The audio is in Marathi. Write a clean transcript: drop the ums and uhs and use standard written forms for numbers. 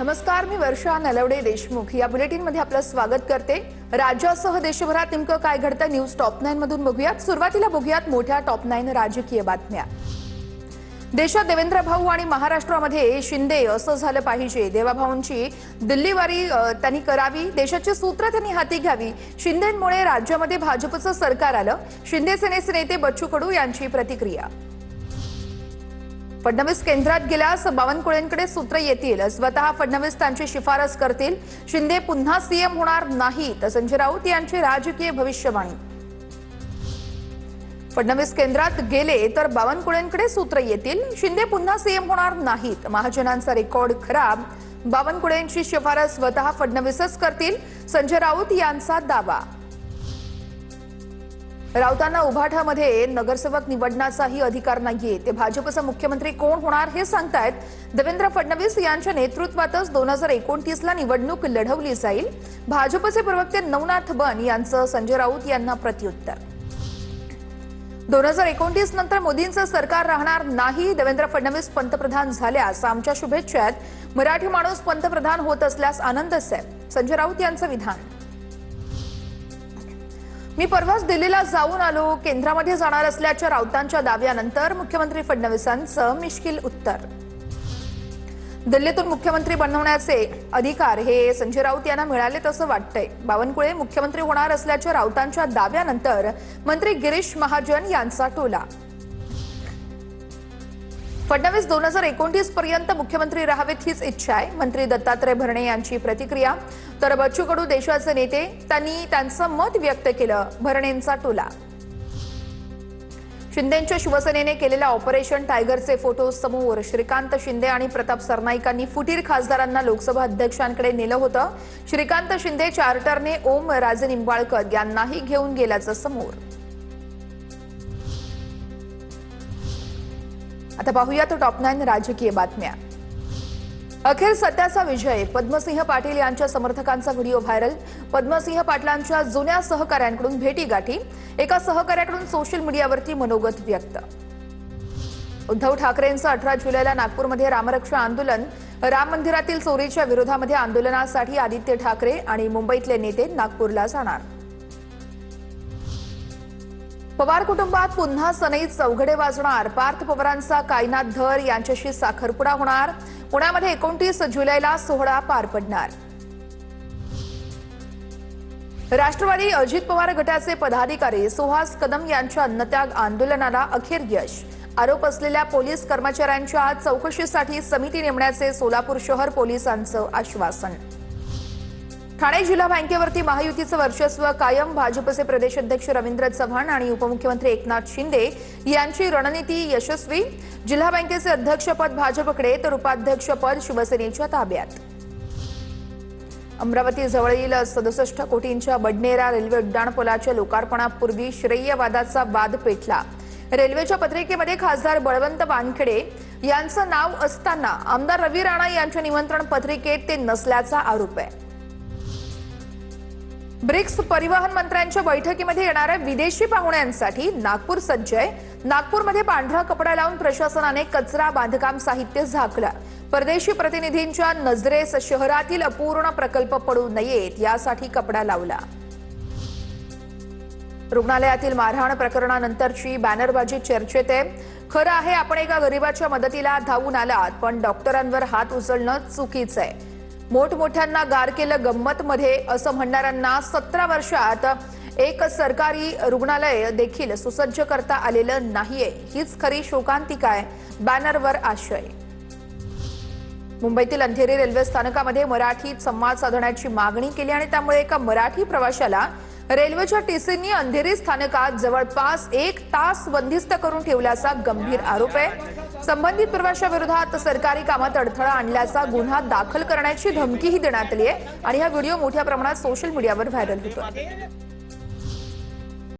नमस्कार, मी वर्षा नलवडे देशमुख या बुलेटिनमध्ये आपलं स्वागत करते। राज्यासह देशभरात नेमकं काय घडतं न्यूज टॉप 9 मधून बघूयात। सुरुवातीला बघूयात मोठ्या टॉप 9 राजकीय बातम्या। देशात देवेंद्र भाऊ आणि महाराष्ट्रामध्ये शिंदे असं झालं पाहिजे। देवाभाऊंची दिल्लीवारी त्यांनी करावी, देशाचे सूत्र त्यांनी हाती घ्यावी। शिंदेंमुळे राज्यामध्ये भाजपचं सरकार आलं। शिंदे सेनेचे नेते बच्चू कडू यांची प्रतिक्रिया। फडणवीस केंद्रात गेल्यास बावनकुळेंकडे सूत्र येतील, स्वतः फडणवीस त्यांची शिफारस करतील। शिंदे पुन्हा सीएम होणार नाहीत, संजय राऊत यांची राजकीय भविष्यवाणी। फडणवीस केंद्रात गेले तर बावनकुळेंकडे सूत्र येतील, शिंदे पुन्हा सीएम होणार नाहीत। महाजनांचा रेकॉर्ड खराब, बावनकुळेंची शिफारस स्वतः फडणवीसच करतील, संजय राऊत यांचा दावा। राऊतांना उभाठामध्ये नगरसेवक निवडण्याचाही अधिकार नाहीये, ते भाजपचा मुख्यमंत्री कोण होणार हे सांगतायत। देवेंद्र फडणवीस यांच्या नेतृत्वातच 2029 ला निवडणूक लढवली जाईल। भाजपचे प्रवक्ते नवनाथ बन यांचं संजय राऊत यांना प्रत्युत्तर। 2029 नंतर मोदींचं सरकार राहणार नाही, देवेंद्र फडणवीस पंतप्रधान झाल्यास आमच्या शुभेच्छा आहेत। मराठी माणूस पंतप्रधान होत असल्यास आनंदच आहे, संजय राऊत यांचं विधान। मी परवाच दिल्लीला जाऊन आलो, केंद्रामध्ये जाणार असल्याच्या राऊतांच्या दाव्यानंतर मुख्यमंत्री फडणवीसांचं मिश्किल उत्तर। दिल्लीतून मुख्यमंत्री बनवण्याचे अधिकार हे संजय राऊत यांना मिळाले तसं वाटतंय। बावनकुळे मुख्यमंत्री होणार असल्याच्या राऊतांच्या दाव्यानंतर मंत्री गिरीश महाजन यांचा टोला। फडणवीस 2029 पर्यंत मुख्यमंत्री राहावेत हीच इच्छा आहे, मंत्री दत्तात्रय भरणे यांची प्रतिक्रिया। तर बच्चू कडू देशाचे नेते, त्यांनी त्यांचं मत व्यक्त केलं, भरणेंचा टोला। शिंदेंच्या शिवसेनेने केलेल्या ऑपरेशन टायगरचे फोटो समोर। श्रीकांत शिंदे आणि प्रताप सरनाईकांनी फुटीर खासदारांना लोकसभा अध्यक्षांकडे नेलं होतं। श्रीकांत शिंदे चार्टरने ओम राजे निंबाळकर यांनाही घेऊन गेल्याचं समोर। आता पाहूया तो टॉप 9 राजकीय बातम्या। अखेर सत्याचा विजय, पद्मसिंह पाटील यांच्या समर्थकांचा व्हिडिओ व्हायरल। पद्मसिंह पाटलांच्या जुन्या सहकाऱ्यांकडून भेटीगाठी, एका सहकाऱ्याकडून सोशल मीडियावरती मनोगत व्यक्त। उद्धव ठाकरेंचं 18 जुलैला नागपूरमध्ये रामरक्षा आंदोलन, राम मंदिरातील चोरीच्या विरोधामध्ये आंदोलनासाठी आदित्य ठाकरे आणि मुंबईतले नेते नागपूरला जाणार। पवार कुटुंबात पुन्हा सनईत चौघडे वाजणार, पार्थ पवारांचा कायनात धर यांच्याशी साखरपुडा होणार। पुण्यामध्ये 29 जुलैला सोहळा पार पडणार। राष्ट्रवादी अजित पवार गटाचे पदाधिकारी सुहास कदम यांच्या अन्नत्याग आंदोलनाला अखेर यश। आरोप असलेल्या पोलीस कर्मचाऱ्यांच्या चौकशीसाठी समिती नेमण्याचे सोलापूर शहर पोलिसांचं आश्वासन। ठाणे जिल्हा बँकेवरती महायुतीचं वर्चस्व कायम, भाजपचे प्रदेशाध्यक्ष रवींद्र चव्हाण आणि उपमुख्यमंत्री एकनाथ शिंदे यांची रणनीती यशस्वी। जिल्हा बँकेचे अध्यक्षपद भाजपकडे तर उपाध्यक्षपद शिवसेनेच्या ताब्यात। अमरावती जवळील 67 कोटींच्या बडनेरा रेल्वे उड्डाणपुलाच्या लोकार्पणापूर्वी श्रेयवादाचा वाद पेटला। रेल्वेच्या पत्रिकेमध्ये खासदार बळवंत वानखेडे यांचं नाव असताना आमदार रवी राणा यांच्या निमंत्रण पत्रिकेत ते नसल्याचा आरोप आहे। ब्रिक्स परिवहन मंत्र्यांच्या बैठकीमध्ये येणाऱ्या विदेशी पाहुण्यांसाठी नागपूर सज्ज आहे। नागपूरमध्ये पांढरा कपडा लावून प्रशासनाने कचरा, बांधकाम साहित्य झाकलं। परदेशी प्रतिनिधींच्या नजरेस शहरातील अपूर्ण प्रकल्प पडू नयेत यासाठी कपडा लावला। रुग्णालयातील मारहाण प्रकरणानंतरची बॅनरबाजी चर्चेत आहे। खरं आहे, आपण एका गरीबाच्या मदतीला धावून आलात, पण डॉक्टरांवर हात उचलणं चुकीचं आहे। मोठमोठ्यांना गार केलं गंमत मध्ये असं म्हणणाऱ्यांना 17 वर्षात एक सरकारी रुग्णालय देखील सुसज्ज करता आलेलं नाहीये, हीच खरी शोकांतिका आहे, बॅनरवर आशय। मुंबईतील अंधेरी रेल्वे स्थानकामध्ये मराठीत संवाद साधण्याची मागणी केली आणि त्यामुळे एका मराठी प्रवाशाला रेल्वेच्या टीसींनी अंधेरी स्थानकात जवळपास 1 तास बंदिस्त करून ठेवल्याचा गंभीर आरोप आहे। संबंधित प्रवाशाविरोधात सरकारी कामात अडथळा आणल्याचा गुन्हा दाखल करण्याची धमकीही देण्यात आली आहे आणि हा व्हिडिओ मोठ्या प्रमाणात सोशल मीडियावर व्हायरल होतो।